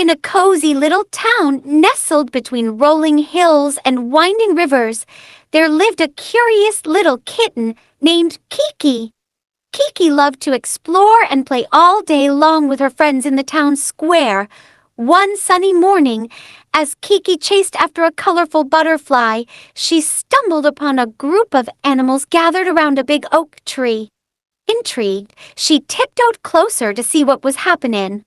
In a cozy little town nestled between rolling hills and winding rivers, there lived a curious little kitten named Kiki. Kiki loved to explore and play all day long with her friends in the town square. One sunny morning, as Kiki chased after a colorful butterfly, she stumbled upon a group of animals gathered around a big oak tree. Intrigued, she tiptoed closer to see what was happening.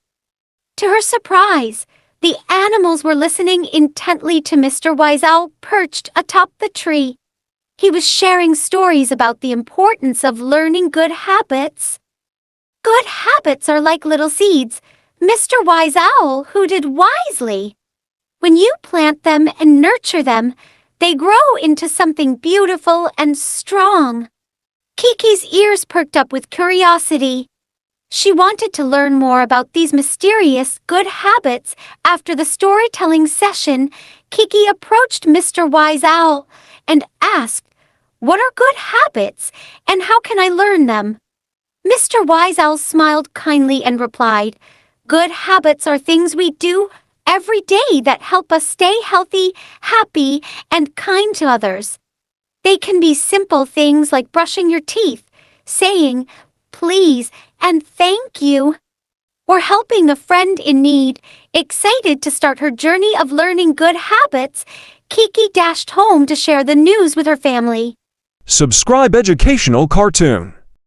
To her surprise, the animals were listening intently to Mr. Wise Owl perched atop the tree. He was sharing stories about the importance of learning good habits. Good habits are like little seeds, Mr. Wise Owl hooted wisely. When you plant them and nurture them, they grow into something beautiful and strong. Kiki's ears perked up with curiosity. She wanted to learn more about these mysterious good habits. After the storytelling session, Kiki approached Mr. Wise Owl and asked, "What are good habits, and how can I learn them?" Mr. Wise Owl smiled kindly and replied, "Good habits are things we do every day that help us stay healthy, happy, and kind to others. They can be simple things like brushing your teeth, saying, 'Please' and 'Thank you,' or helping a friend in need." Excited to start her journey of learning good habits, Kiki dashed home to share the news with her family. Subscribe educational cartoon.